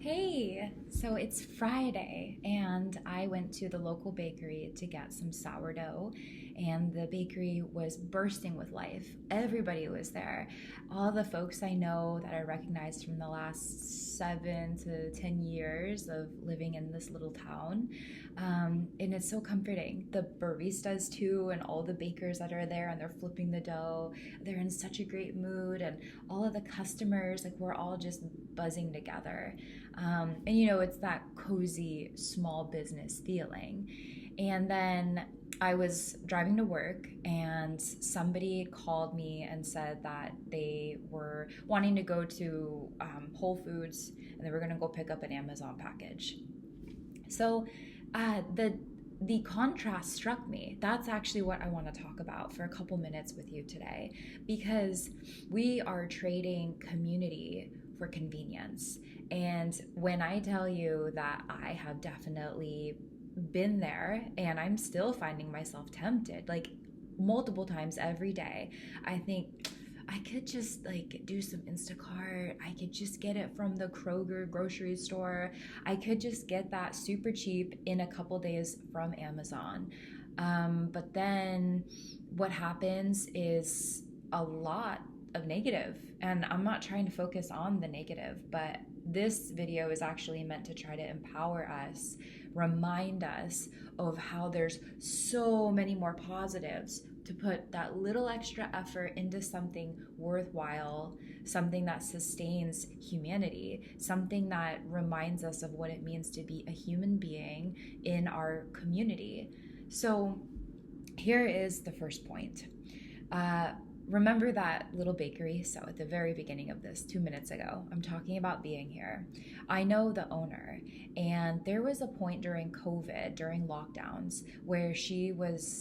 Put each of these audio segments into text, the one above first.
Hey, so it's Friday, and I went to the local bakery to get some sourdough, and the bakery was bursting with life. Everybody was there. All the folks I know that I recognized from the last 7 to 10 years of living in this little town. And it's so comforting. The baristas, too, and all the bakers that are there, and they're flipping the dough. They're in such a great mood, and all of the customers, like, we're all just buzzing together. And it's that cozy small business feeling. And then I was driving to work, and somebody called me and said that they were wanting to go to Whole Foods, and they were going to go pick up an Amazon package. So the contrast struck me. That's actually what I want to talk about for a couple minutes with you today, because we are trading community for convenience. And when I tell you that I have definitely been there, and I'm still finding myself tempted, like multiple times every day, I think I could just like do some Instacart. I could just get it from the Kroger grocery store. I could just get that super cheap in a couple days from Amazon. But then what happens is a lot of negative, and I'm not trying to focus on the negative, but this video is actually meant to try to empower us, remind us of how there's so many more positives to put that little extra effort into something worthwhile, something that sustains humanity, something that reminds us of what it means to be a human being in our community. So here is the first point. Remember that little bakery? So at the very beginning of this, 2 minutes ago, I'm talking about being here. I know the owner, and there was a point during COVID, during lockdowns, where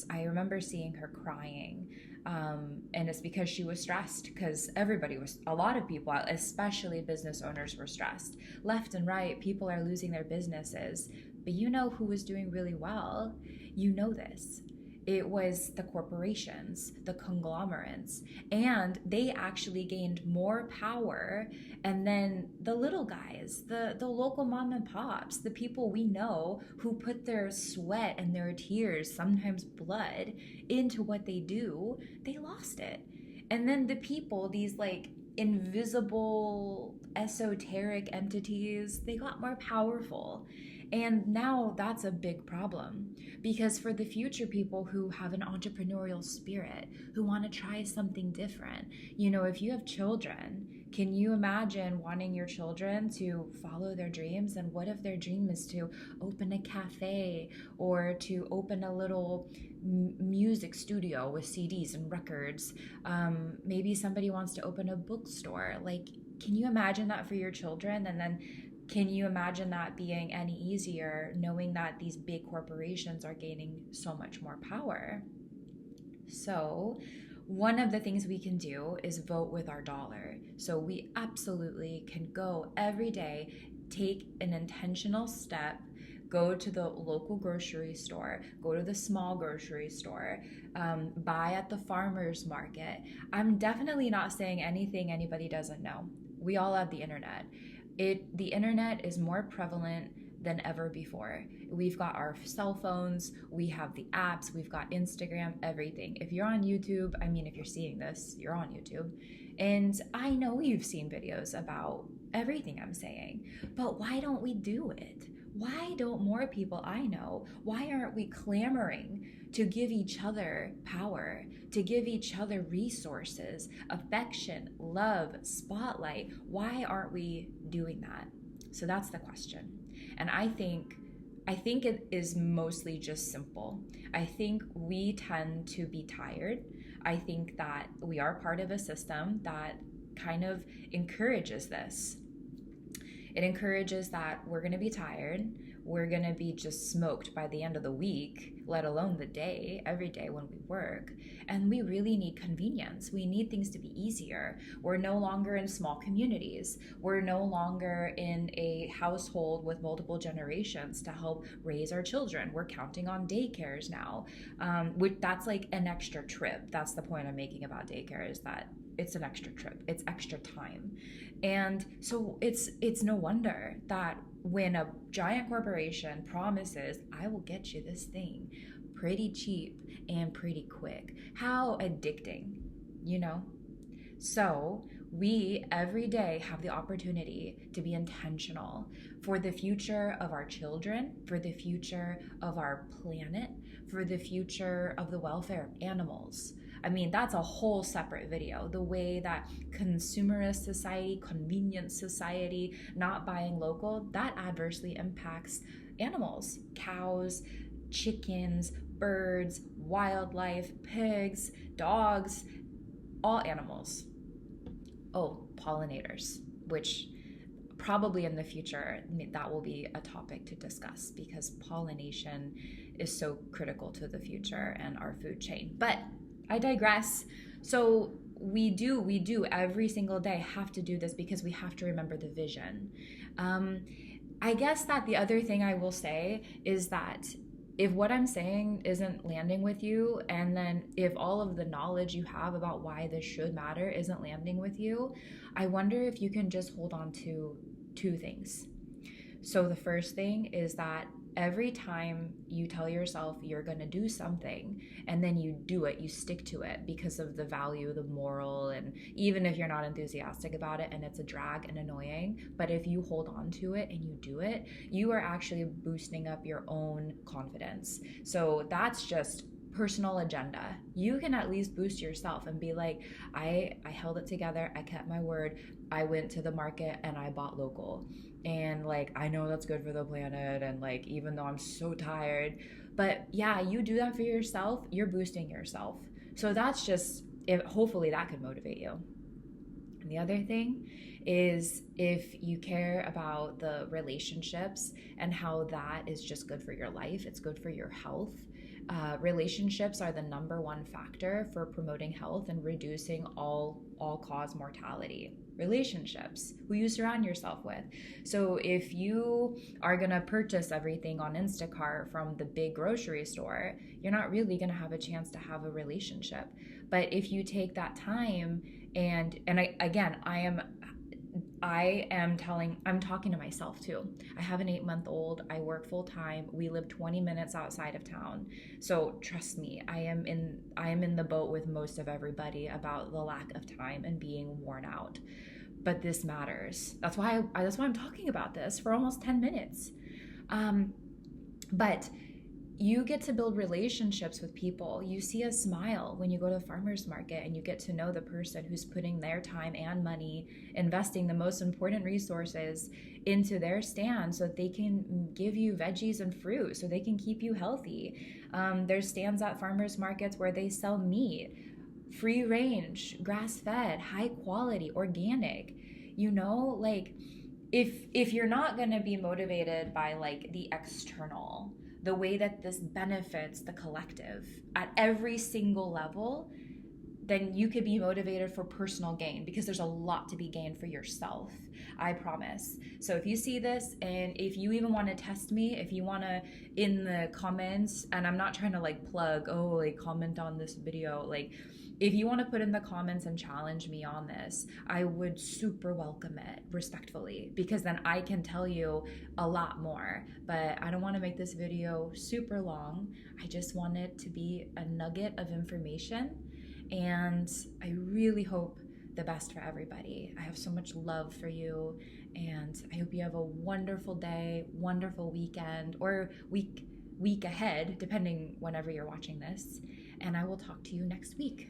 I remember seeing her crying. And it's because she was stressed, because a lot of people, especially business owners, were stressed. Left and right, people are losing their businesses. But you know who was doing really well? You know this. It was the corporations, the conglomerates, and they actually gained more power. And then the little guys, the local mom and pops, the people we know who put their sweat and their tears, sometimes blood, into what they do, they lost it. And then the people, these like invisible, esoteric entities, they got more powerful. And now that's a big problem, because for the future people who have an entrepreneurial spirit, who want to try something different, if you have children, can you imagine wanting your children to follow their dreams? And what if their dream is to open a cafe, or to open a little music studio with CDs and records? Maybe somebody wants to open a bookstore. Like, can you imagine that for your children? And then can you imagine that being any easier, knowing that these big corporations are gaining so much more power? So one of the things we can do is vote with our dollar. So we absolutely can go every day, take an intentional step, go to the local grocery store, go to the small grocery store, buy at the farmer's market. I'm definitely not saying anything anybody doesn't know. We all have the internet. The internet is more prevalent than ever before. We've got our cell phones, we have the apps, we've got Instagram, everything. If you're on YouTube, if you're seeing this, you're on YouTube. And I know you've seen videos about everything I'm saying, but why don't we do it? Why don't more people I know, why aren't we clamoring to give each other power, to give each other resources, affection, love, spotlight? Why aren't we doing that? So that's the question. And I think it is mostly just simple. I think we tend to be tired. I think that we are part of a system that kind of encourages this. It encourages that we're going to be tired. We're going to be just smoked by the end of the week, let alone the day, every day when we work. And we really need convenience. We need things to be easier. We're no longer in small communities. We're no longer in a household with multiple generations to help raise our children. We're counting on daycares now. That's like an extra trip. That's the point I'm making about daycare, is that it's an extra trip. It's extra time. And so it's no wonder that when a giant corporation promises, I will get you this thing pretty cheap and pretty quick, how addicting, you know? So, we every day have the opportunity to be intentional for the future of our children, for the future of our planet, for the future of the welfare of animals. I mean, that's a whole separate video. The way that consumerist society, convenience society, not buying local, that adversely impacts animals, cows, chickens, birds, wildlife, pigs, dogs, all animals. Oh, pollinators, which probably in the future that will be a topic to discuss because pollination is so critical to the future and our food chain. But I digress. So we do every single day have to do this because we have to remember the vision. I guess that the other thing I will say is that if what I'm saying isn't landing with you, and then if all of the knowledge you have about why this should matter isn't landing with you, I wonder if you can just hold on to two things. So the first thing is that every time you tell yourself you're going to do something and then you do it, you stick to it because of the value, the moral, and even if you're not enthusiastic about it and it's a drag and annoying, but if you hold on to it and you do it, you are actually boosting up your own confidence. So that's just personal agenda. You can at least boost yourself and be like, I held it together, I kept my word, I went to the market and I bought local. And like, I know that's good for the planet, and like, even though I'm so tired, but yeah, you do that for yourself, you're boosting yourself. So that's just, if hopefully that could motivate you. And the other thing is, if you care about the relationships and how that is just good for your life, it's good for your health. Relationships are the number one factor for promoting health and reducing all cause mortality. Relationships, who you surround yourself with. So if you are gonna purchase everything on Instacart from the big grocery store, you're not really gonna have a chance to have a relationship. But if you take that time I'm talking to myself too. I have an 8-month-old. I work full time. We live 20 minutes outside of town. So trust me, I am in the boat with most of everybody about the lack of time and being worn out. But this matters. That's why I'm talking about this for almost 10 minutes. But you get to build relationships with people. You see a smile when you go to the farmer's market and you get to know the person who's putting their time and money, investing the most important resources into their stand so that they can give you veggies and fruit, so they can keep you healthy. There's stands at farmers markets where they sell meat, free range, grass fed, high quality, organic. Like, if you're not going to be motivated by like the external, the way that this benefits the collective at every single level, then you could be motivated for personal gain, because there's a lot to be gained for yourself, I promise. So if you see this, and if you even want to test me, if you want to, in the comments, and I'm not trying to like plug, like comment on this video, like if you want to put in the comments and challenge me on this, I would super welcome it, respectfully, because then I can tell you a lot more. But I don't want to make this video super long. I just want it to be a nugget of information, and I really hope the best for everybody. I have so much love for you, and I hope you have a wonderful day, wonderful weekend, or week ahead, depending whenever you're watching this. And I will talk to you next week.